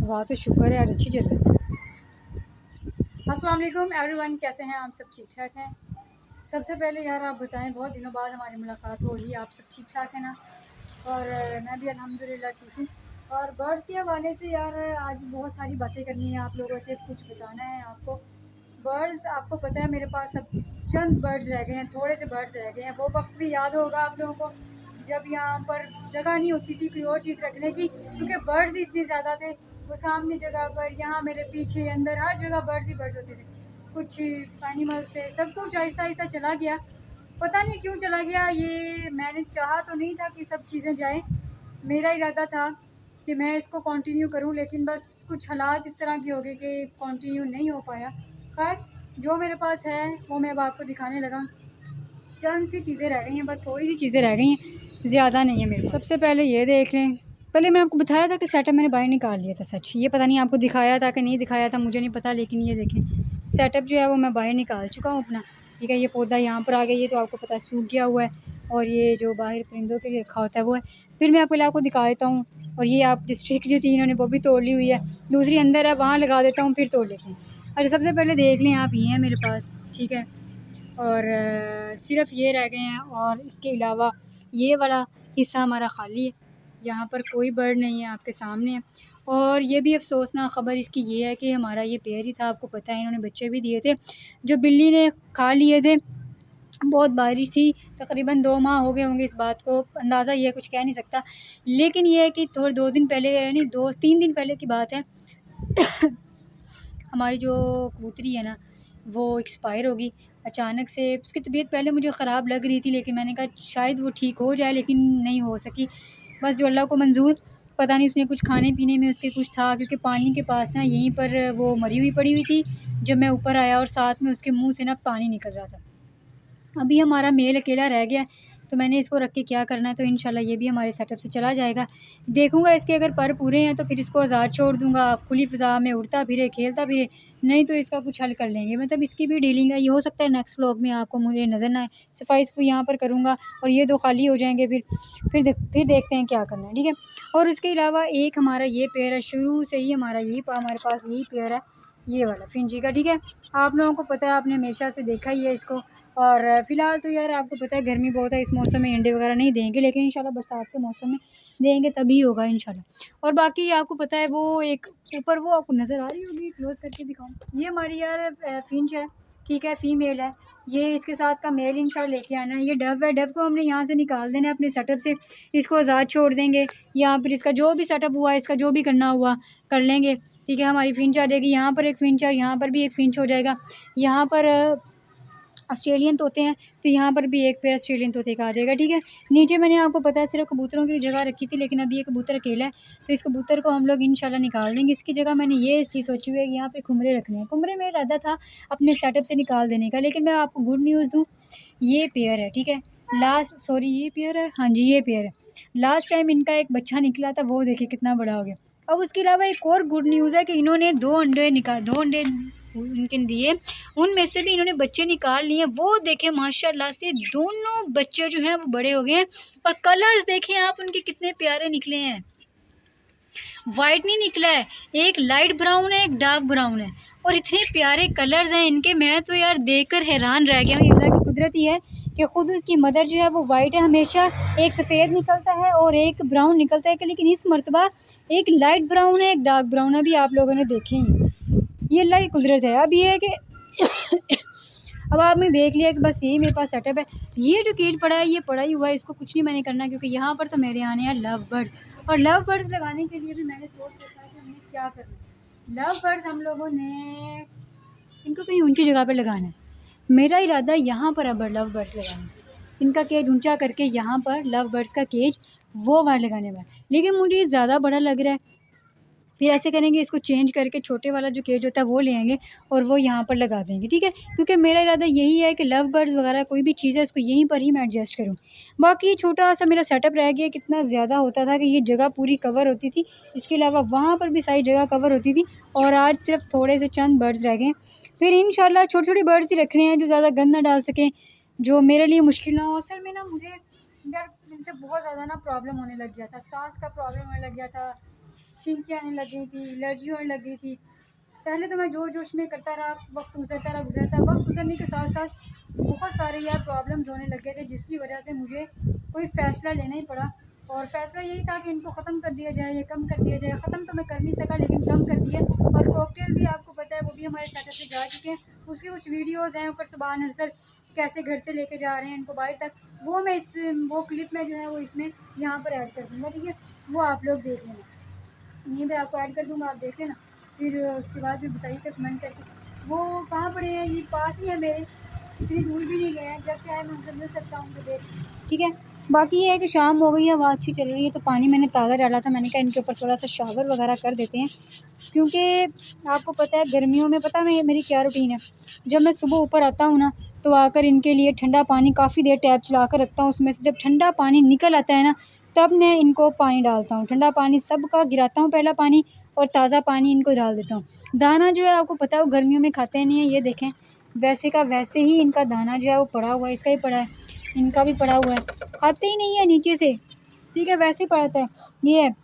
वाह, तो शुक्र है यार, अच्छी जगह है। अस्सलाम वालेकुम एवरीवन, कैसे हैं आप? सब ठीक ठाक हैं? सबसे पहले यार आप बताएं, बहुत दिनों बाद हमारी मुलाकात हो रही है, आप सब ठीक ठाक है ना? और मैं भी अल्हम्दुलिल्लाह ठीक हूँ। और बर्ड्स के हवाले से यार आज बहुत सारी बातें करनी है, आप लोगों से कुछ बताना है आपको। बर्ड्स, आपको पता है मेरे पास अब चंद बर्ड्स रह गए हैं, थोड़े से बर्ड्स रह गए हैं। वो वक्त भी याद होगा आप लोगों को जब यहाँ पर जगह नहीं होती थी कोई और चीज़ रखने की, क्योंकि बर्ड्स ही इतने ज़्यादा थे। वो सामने जगह पर, यहाँ मेरे पीछे, अंदर, हर जगह बर्ड्स ही बर्ड्स होते थे। कुछ एनिमल थे, सब कुछ आहिस्ता आहिस्ता चला गया। पता नहीं क्यों चला गया, ये मैंने चाहा तो नहीं था कि सब चीज़ें जाएं। मेरा इरादा था कि मैं इसको कंटिन्यू करूं, लेकिन बस कुछ हालात इस तरह के हो गए कि कंटिन्यू नहीं हो पाया। खैर, जो मेरे पास है वो मैं अब आपको दिखाने लगा। चंद सी चीज़ें रह गई हैं, बस थोड़ी सी चीज़ें रह गई हैं, ज़्यादा नहीं है मेरे पास। सबसे पहले ये देख लें। पहले मैं आपको बताया था कि सेटअप मैंने बाहर निकाल लिया था, सच ये पता नहीं आपको दिखाया था कि नहीं दिखाया था, मुझे नहीं पता, लेकिन ये देखें सेटअप जो है वो मैं बाहर निकाल चुका हूँ अपना। ठीक है, ये पौधा यहाँ पर आ गया, ये तो आपको पता है सूख गया हुआ है, और ये जो बाहर परिंदों के लिए रखा होता है वो है। फिर मैं आपको दिखा देता हूँ। और ये आप डिस्ट्रिक्ट जो थी इन्होंने वो भी तोड़ ली हुई है, दूसरी अंदर है, वहाँ लगा देता हूँ, फिर तोड़ लेते हैं। अच्छा, सबसे पहले देख लें आप, ये है मेरे पास, ठीक है। और सिर्फ ये रह गए हैं, और इसके अलावा ये वाला हिस्सा हमारा खाली है, यहाँ पर कोई बर्ड नहीं है, आपके सामने है। और ये भी अफसोसनाक ख़बर इसकी ये है कि हमारा ये पेड़ ही था, आपको पता है इन्होंने बच्चे भी दिए थे जो बिल्ली ने खा लिए थे। बहुत बारिश थी, तकरीबन 2 माह हो गए होंगे इस बात को, अंदाज़ा ये कुछ कह नहीं सकता। लेकिन ये है कि थोड़े 2 दिन पहले, यानी 2-3 दिन पहले की बात है हमारी जो कबूतरी है ना वो एक्सपायर होगी अचानक से। उसकी तबीयत पहले मुझे ख़राब लग रही थी, लेकिन मैंने कहा शायद वो ठीक हो जाए, लेकिन नहीं हो सकी। बस जो अल्लाह को मंजूर, पता नहीं उसने कुछ खाने पीने में उसके कुछ था, क्योंकि पानी के पास ना यहीं पर वो मरी हुई पड़ी हुई थी जब मैं ऊपर आया, और साथ में उसके मुँह से ना पानी निकल रहा था। अभी हमारा मेल अकेला रह गया, तो मैंने इसको रख के क्या करना है, तो इंशाल्लाह ये भी हमारे सेटअप से चला जाएगा। देखूँगा इसके अगर पर पूरे हैं तो फिर इसको आज़ाद छोड़ दूँगा, खुली फ़िज़ा में उड़ता फिरे, खेलता फिरे। नहीं तो इसका कुछ हल कर लेंगे, मतलब इसकी भी डीलिंग है। ये हो सकता है नेक्स्ट व्लॉग में आपको मुझे नज़र ना आए, सफाई यहाँ पर करूँगा और ये 2 खाली हो जाएँगे, फिर देखते हैं क्या करना है, ठीक है। और उसके अलावा एक हमारा ये पेड़ है, शुरू से ही हमारा हमारे पास यही पेड़ है, ये वाला फिंची का, ठीक है। आप लोगों को पता है, आपने हमेशा से देखा ही है इसको। और फ़िलहाल तो यार आपको पता है गर्मी बहुत है, इस मौसम में अंडे वगैरह नहीं देंगे, लेकिन इंशाल्लाह बरसात के मौसम में देंगे तभी होगा इंशाल्लाह। और बाकी आपको पता है वो एक ऊपर वो आपको नज़र आ रही होगी, क्लोज़ करके दिखाऊँ, ये हमारी यार फिंच है, ठीक है, फ़ीमेल है। ये इसके साथ का मेल इंशाल्लाह लेके आना है। ये डव है, डव को हमने यहाँ से निकाल देना है अपने सेटअप से, इसको आज़ाद छोड़ देंगे। यहाँ पर इसका जो भी सेटअप हुआ, इसका जो भी करना हुआ कर लेंगे, ठीक है। हमारी फिंच आ जाएगी, यहाँ पर एक फिंच है, यहाँ पर भी एक फिंच हो जाएगा। यहाँ पर ऑस्ट्रेलियन तोते हैं, तो यहाँ पर भी एक पेयर ऑस्ट्रेलियन तोते का आ जाएगा, ठीक है। नीचे मैंने आपको पता है सिर्फ कबूतरों की जगह रखी थी, लेकिन अभी ये कबूतर अकेला है, तो इस कबूतर को हम लोग इंशाल्लाह निकाल देंगे। इसकी जगह मैंने ये चीज़ सोची हुई है कि यहाँ पे कुमरे रखने हैं। कुमरे में इरादा था अपने सेटअप से निकाल देने का, लेकिन मैं आपको गुड न्यूज़ दूँ, ये पेयर है, ठीक है। ये पेयर है, हाँ जी ये पेयर है। लास्ट टाइम इनका एक बच्चा निकला था, वो देखिए कितना बड़ा हो गया। अब उसके अलावा एक और गुड न्यूज़ है कि इन्होंने 2 अंडे इनके दिए, उनमें से भी इन्होंने बच्चे निकाल लिए। वो देखें माशाल्लाह से दोनों बच्चे जो हैं वो बड़े हो गए हैं, और कलर्स देखें आप उनके कितने प्यारे निकले हैं। वाइट नहीं निकला है, एक लाइट ब्राउन है, एक डार्क ब्राउन है, और इतने प्यारे कलर्स हैं इनके, मैं तो यार देखकर हैरान रह गया हूँ। अल्लाह की कुदरत ही है कि ख़ुद उसकी मदर जो है वो वाइट है, हमेशा एक सफ़ेद निकलता है और एक ब्राउन निकलता है, लेकिन इस मरतबा एक लाइट ब्राउन है, एक डार्क ब्राउन है। अभी आप लोगों ने देखे ही, ये अल्लाह की कुदरत है। अब ये है कि अब आपने देख लिया कि बस यही मेरे पास सेटअप है। ये जो केज पड़ा है ये पड़ा ही हुआ है, इसको कुछ नहीं मैंने करना, क्योंकि यहाँ पर तो मेरे आने हैं लव बर्ड्स, और लव बर्ड्स लगाने के लिए भी मैंने सोच रखा है कि हमने क्या करना है। लव बर्ड्स हम लोगों ने इनको कहीं ऊंची जगह पर लगाना है। मेरा इरादा यहाँ पर अब लव बर्ड्स लगाना है, इनका केज ऊंचा करके यहाँ पर लव बर्ड्स का केज वो वाला लगाने वाला, लेकिन मुझे ये ज़्यादा बड़ा लग रहा है। फिर ऐसे करेंगे, इसको चेंज करके छोटे वाला जो केज होता है वो ले आएंगे और वो यहाँ पर लगा देंगे, ठीक है। क्योंकि मेरा इरादा यही है कि लव बर्ड्स वगैरह कोई भी चीज़ है इसको यहीं पर ही मैं एडजस्ट करूँ। बाकी छोटा सा मेरा सेटअप रह गया, कितना ज़्यादा होता था कि ये जगह पूरी कवर होती थी, इसके अलावा वहाँ पर भी सारी जगह कवर होती थी, और आज सिर्फ थोड़े से चंद बर्ड्स रह गए। फिर इंशाल्लाह छोटे छोटे बर्ड्स ही रखने हैं जो ज़्यादा गंद ना डाल सकें, जो मेरे लिए मुश्किल ना हो। असल में ना मुझे यार इनसे बहुत ज़्यादा ना प्रॉब्लम होने लग गया था, सांस का प्रॉब्लम होने लग गया था, छिंकियाँ आने लग गई थी, एलर्जी होने लग गई थी। पहले तो मैं जोश में करता रहा, वक्त गुजरता वक्त गुजरने के साथ साथ बहुत सारे यार प्रॉब्लम्स होने लग गए थे, जिसकी वजह से मुझे कोई फ़ैसला लेना ही पड़ा। और फ़ैसला यही था कि इनको ख़त्म कर दिया जाए, ये कम कर दिया जाए। ख़त्म तो मैं कर नहीं सका, लेकिन कम कर दिया। और कॉकटेल भी आपको पता है, वो भी हमारे सेटअप से जा चुके हैं। उसकी कुछ वीडियोज़ हैं ऊपर, सुबहान अरसल कैसे घर से लेके जा रहे हैं इनको बाहर तक, वो मैं वो क्लिप में जो है वो इसमें यहाँ पर ऐड कर दूँगा, ठीक है। वो आप लोग देख लेना, यहीं पर आपको ऐड कर दूँगा, आप देख लेना। फिर उसके बाद भी बताइएगा कमेंट करके। वो कहाँ पड़े हैं, ये पास ही है मेरे, इतनी दूर भी नहीं गए हैं, जब चाहे मैं उनसे मिल सकता हूँ तो देख, ठीक है। बाकी ये है कि शाम हो गई है, हवा अच्छी चल रही है, तो पानी मैंने ताज़ा डाला था। मैंने कहा इनके ऊपर थोड़ा सा शावर वगैरह कर देते हैं, क्योंकि आपको पता है गर्मियों में, पता है मेरी क्या रूटीन है। जब मैं सुबह ऊपर आता हूँ ना, तो आकर इनके लिए ठंडा पानी काफ़ी देर टैप चला कर रखता हूँ। उसमें से जब ठंडा पानी निकल आता है ना, तब मैं इनको पानी डालता हूँ। ठंडा पानी सबका गिराता हूँ पहला पानी, और ताज़ा पानी इनको डाल देता हूँ। दाना जो है आपको पता है वो गर्मियों में खाते नहीं है। ये देखें, वैसे का वैसे ही इनका दाना जो है वो पड़ा हुआ है, इसका ही पड़ा है, इनका भी पड़ा हुआ है, खाते ही नहीं है नीचे से, ठीक है, वैसे ही पड़ा है ये है।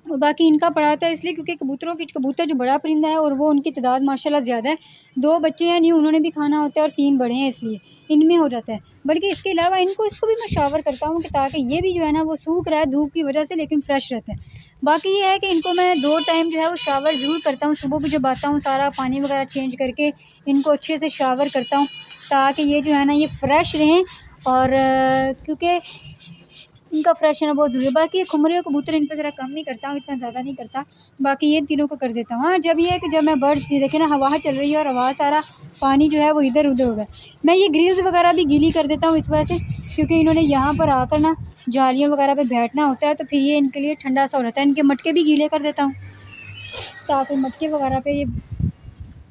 और बाकी इनका पड़ा रहता है इसलिए क्योंकि कबूतर जो बड़ा परिंदा है, और वो उनकी तादाद माशाल्लाह ज़्यादा है। 2 बच्चे हैं, नहीं उन्होंने भी खाना होता है, और 3 बड़े हैं, इसलिए इनमें हो जाता है। बल्कि इसके अलावा इसको भी मैं शावर करता हूँ, कि ताकि ये भी जो है ना वो सूख रहा है धूप की वजह से, लेकिन फ्रेश रहता है। बाकी ये है कि इनको मैं 2 टाइम जो है वो शावर ज़रूर करता हूँ। सुबह भी जब आता हूँ, सारा पानी वगैरह चेंज करके इनको अच्छे से शावर करता हूँ, ताकि ये जो है ना ये फ्रेश रहें। और क्योंकि इनका फ्रेश रहना बहुत ज़रूरी है। बाकी ये खुमरे और कबूतर, इन पर ज़रा कम ही करता हूँ, इतना ज़्यादा नहीं करता। बाकी ये तीनों को कर देता हूँ। हाँ, जब ये है कि जब मैं बर्ड्स, ये देखें ना हवा चल रही है, और हवा सारा पानी जो है वो इधर उधर हो रहा है। मैं ये ग्रिल्स वगैरह भी गीली कर देता हूँ इस वजह से, क्योंकि इन्होंने यहाँ पर आकर ना जालियों वगैरह पे बैठना होता है, तो फिर ये इनके लिए ठंडा सा हो जाता है। इनके मटके भी गीले कर देता हूँ, ताकि मटके वगैरह पे ये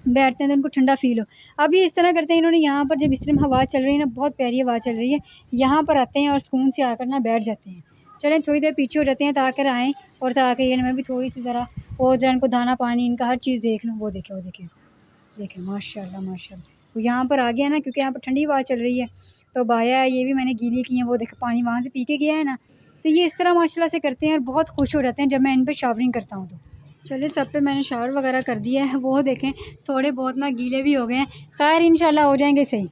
बैठते हैं तो उनको ठंडा फ़ील हो। अब ये इस तरह करते हैं, इन्होंने यहाँ पर जब इस तरह हवा चल रही है ना, बहुत प्यारी हवा चल रही है, यहाँ पर आते हैं और सुकून से आकर ना बैठ जाते हैं। चलें थोड़ी देर पीछे हो जाते हैं ताकि आएँ, और ताकि ये मैं भी थोड़ी सी ज़रा और ज़रा इनको दाना पानी इनका हर चीज़ देख लूँ। वो देखें माशाल्लाह माशाल्लाह, वो यहाँ पर आ गया ना, क्योंकि यहाँ पर ठंडी हवा चल रही है, तो बाया है, ये भी मैंने गीली की है। वो देखें पानी वहाँ से पी के गया है ना, तो ये इस तरह माशाल्लाह से करते हैं, और बहुत खुश हो जाते हैं जब मैं इन पर शावरिंग करता हूँ। तो चलिए, सब पे मैंने शावर वगैरह कर दिया है। वो देखें थोड़े बहुत ना गीले भी हो गए हैं, खैर इंशाल्लाह हो जाएंगे सही,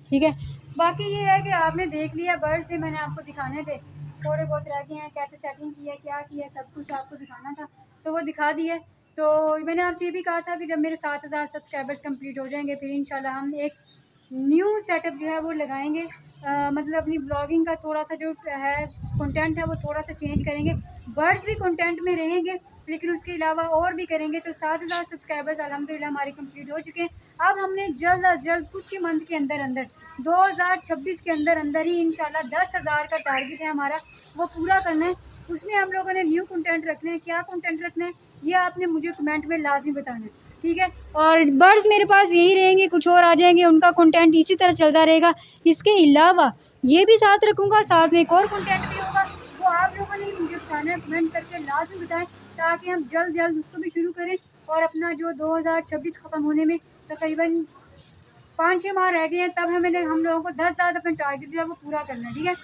ठीक है। बाकी ये है कि आपने देख लिया, बर्ड्स से मैंने आपको दिखाने थे, थोड़े बहुत रह गए हैं, कैसे सेटिंग की है, क्या किया, सब कुछ आपको दिखाना था, तो वो दिखा दिया। तो मैंने आपसे ये भी कहा था कि जब मेरे 7000 सब्सक्राइबर्स कंप्लीट हो जाएंगे, फिर इंशाल्लाह हम एक न्यू सेटअप जो है वो लगाएंगे। मतलब अपनी ब्लॉगिंग का थोड़ा सा जो है कंटेंट है वो थोड़ा सा चेंज करेंगे। बर्ड्स भी कंटेंट में रहेंगे, लेकिन उसके अलावा और भी करेंगे। तो 7000 सब्सक्राइबर्स अल्हम्दुलिल्लाह हमारे कंप्लीट हो चुके हैं। अब हमने जल्द अज जल्द कुछ ही मंथ के अंदर 2026 के अंदर ही इंशाल्लाह 10,000 का टारगेट है हमारा, वो पूरा करना है। उसमें हम लोगों ने न्यू कंटेंट रखना है। क्या कंटेंट रखना है ये आपने मुझे कमेंट में लाजमी बताना है, ठीक है। और बर्ड्स मेरे पास यही रहेंगे, कुछ और आ जाएंगे, उनका कंटेंट इसी तरह चलता रहेगा। इसके अलावा ये भी साथ रखूँगा, साथ में एक और कंटेंट भी होगा, वो आप लोगों ने मुझे बताना है, कमेंट करके लाजमी बताएं, ताकि हम जल्द उसको भी शुरू करें। और अपना जो 2026 ख़त्म होने में तकरीबन 5-6 माह रह गए हैं, तब हम लोगों को 10,000 अपने टारगेट जो है वो पूरा करना है, ठीक है।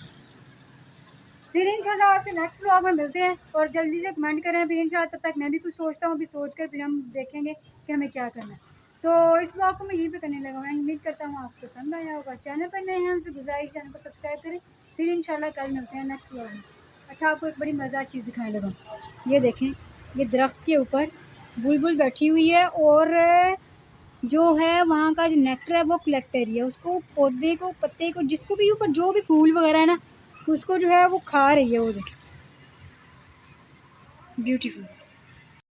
फिर इंशाल्लाह आपसे नेक्स्ट व्लॉग में मिलते हैं, और जल्दी से कमेंट करें। फिर इंशाल्लाह तब तक मैं भी कुछ सोचता हूँ, अभी सोच कर फिर हम देखेंगे कि हमें क्या करना है। तो इस व्लॉग को मैं यहीं पे करने लगा। मैं उम्मीद करता हूँ आपको पसंद आया होगा। चैनल पर नए हैं उनसे गुजारिश, चैनल को सब्सक्राइब करें। फिर इंशाल्लाह कल मिलते हैं नेक्स्ट व्लॉग में। अच्छा, आपको एक बड़ी मज़ेदार चीज़ दिखाने लगा। ये देखें, ये दरख्त के ऊपर बुलबुल बैठी हुई है, और जो है वहाँ का जो नेक्टर है वो कलेक्ट कर रही है। उसको पौधे को, पत्ते को, जिसको भी ऊपर जो भी फूल वगैरह है ना, उसको जो है वो खा रही है। वो देखें, ब्यूटीफुल।